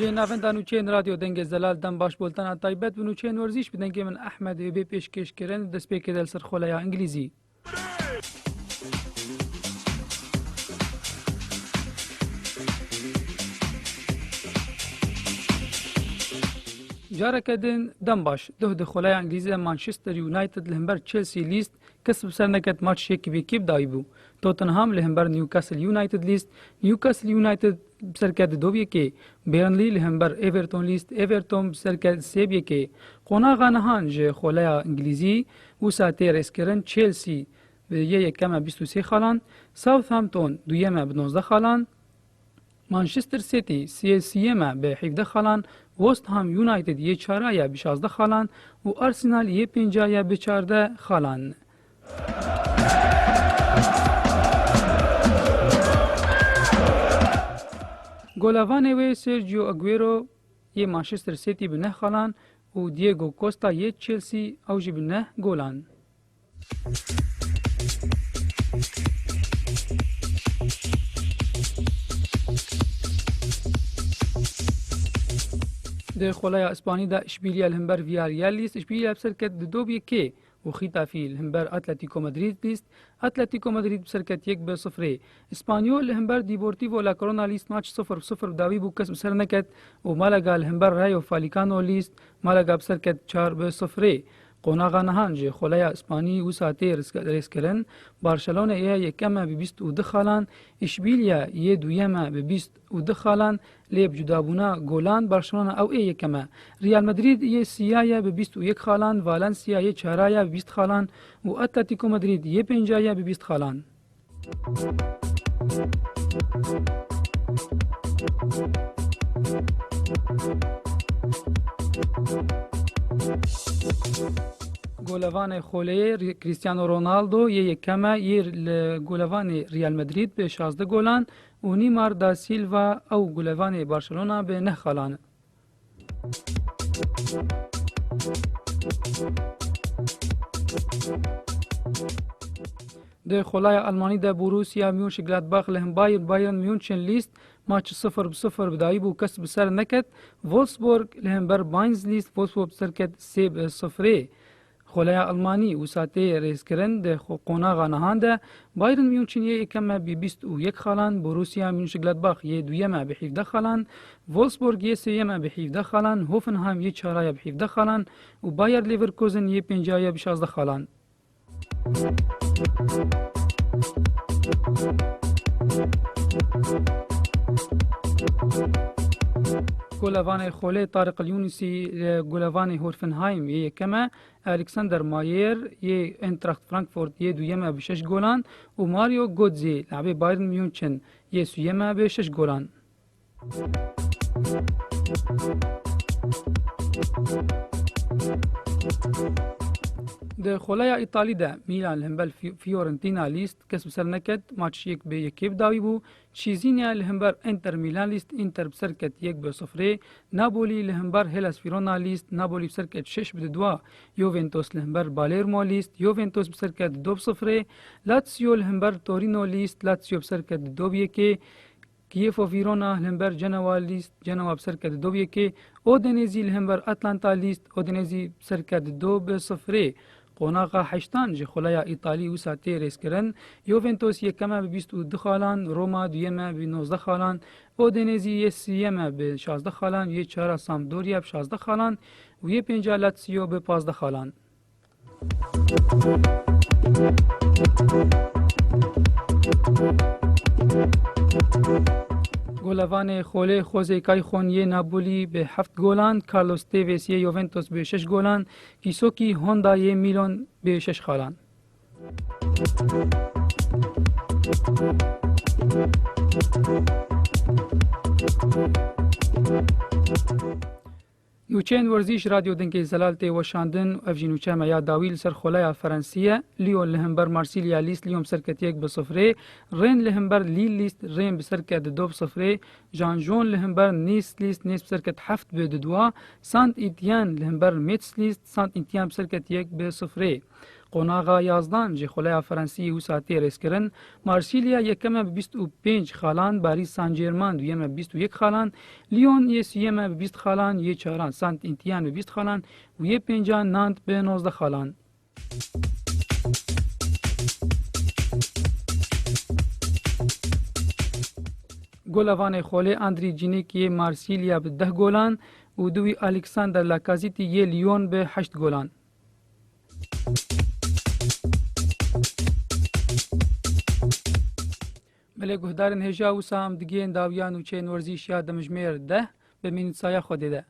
دی ناوندان نوچین رادیو دنگ زلال دم باش بولتن تایبت و نوچین ورزیش بدنگ من احمد بی پیشکش کردن دسپیک دل سر خولای انگلیزی. جارا کدن دم باش ده خولای انگلیزی مانچستر یونایتد لهمبر چلسی لیست کسب سرنکت ماتش یکی بی کیب دایبو. توتنهام لهمبر نیوکاسل یونایتد لیست نیوکاسل یونایتد سرکت دوبیه که برنلی لهمبر ایورتون لیست ایورتون سرکت سیبیه که قناغ نهان جه خولای انگلیزی و ساعتی رسکرن چلسی به یکم 23 خالان ساوثهامپتون دویمه به 19 خالان مانچستر سیتی سیمه به 17 خالان وست هم یونایتد یه چهارایه به 16 خالان و آرسنال یه پنجایه به 14 خالان. گلوان و سرجیو اگویرو یه مانچستر سیتی به 9 خالان و دیگو کوستا یه چلسی اوجی به 9 گولان. در خولای اسپانی دا اشبیلیا لهمبر ویاریال لیست اشبیلیا بسرکت دوبیه که و خیتافی لهمبر اتلتیکو مدرید لیست اتلتیکو مدرید بسرکت 1-0 اسپانیول لهمبر دیپورتیو لا کرونا لیست ماتش 0-0 داوی بو کسب سرنکت و مالاگا لهمبر رایو فالیکانو لیست مالاگا بسرکت 4-0 قناغ نهان جه خولای اسپانی و ساعتی رسکرن بارسلونه یکمه به 22 خالان اشبیلیا یه دویمه به 22 خالان لیب جدابونا گولان بارسلونه او یکمه ریال مدرید یه سیایه به 21 خالان والنسیا یه چهارایه به 20 خالان و اتلتیکو مدرید یه پنجایه به 20 خالان. گلوان خوله کریستیانو رونالدو یکمه گلوان ریال مدرید به 16 گولان و نیمار دا سیلوا او گلوان بارسلونا به 9 خالان. در خولای آلمانی دا بوروسیا میونشگلادباخ لهم بایرن میونشن لیست ماتش 0-0 بدایی بو کسب سر نکت وولسبورگ لهم بر باینز لیست وولسبورگ سرکت 3-0 خولای آلمانی و ساعتی ریس کرن ده قناغ نهان ده بایرن میونشن یکمه به 21 خالان بوروسیا میونشگلادباخ یه دویمه به 17 خالان وولسبورگ یه سیمه به 17 خالان هوفنهایم یه چهارایه به 17 خالان و بایر لیورکوزن یه پنجایه به 16 خالان. گلوان خوله طارق الیونسی گلوان هورفنهایم یکمه الکساندر مایر یه انتراخت فرانکفورت یه دویمه به 6 گولان و ماریو گودزی لعبه بایرن میونچن یه سویمه به 6 گولان. در خولای ایتالی ده میلان لهمبر فیورنتینا لیست کسب سر نکت ماتش 1-1 داوی بو چیزینیا لهمبر انتر میلان لیست انتر بسرکت 1-0 ناپولی لهمبر هلاس فیرونا لیست ناپولی بسرکت 6-2 یوونتوس لهمبر بالرمو لیست یوونتوس بسرکت 2-0 لاتسیو لهمبر تورینو لیست لاتسیو بسرکت 2-1 کیف و ویرونا لهمبر جنوا لیست جنوا بسرکت 2-1 اودینزی لهمبر اتلانتا لیست اودینزی بسرکت 2-0 قناغ حشتان جه خولای ایتالی و ساعتی ریس کرن یوونتوس یکمه به 22 خالان روما دویمه به 19 خالان اودینزی یه سیمه به 16 خالان یه چهار سامدوریا به 16 خالان و یه پنجا لاتسیو به 15 خالان. گلوان خوله خوزه کایخون یه ناپولی به 7 گولان کارلوس تیویس یه یوونتوس به 6 گولان کیسوکی هوندا یه میلان به 6 خالان. نوچین ورزیش رادیو دنگی زلالته و شاندن و افجی نوچه میا داویل سر خولای فرانسیه لیون لهمبر مارسیلیا لیست لیون بسرکت 1-0 رین لهمبر لیل لیست رین بسرکت 2-0 جانجون لهمبر نیس لیست نیس بسرکت 7-2 سانت ایتیان لهمبر میتس لیست سانت ایتیان بسرکت 1-0 قوناغا یازدان جی خولای فرانسی و ساتی ریسکرن مارسیلیا یکم به 25 خالان پاریس سن ژرمن دویم به 21 خالان لیون یه سیوم به 20 خالان یه چهاران سنت اینتیان به 20 خالان و یه پنجان نانت به 19 خالان. گلوان خوله اندری جینیکی مارسیلیا به 10 گلان و دوی الکساندر لاکازیتی یه لیون به 8 گلان. بله گهدارن هجا و سام دیگه داویان و چین ورزیش یا دمجمیر 10 به مینوت سایه خوده ده.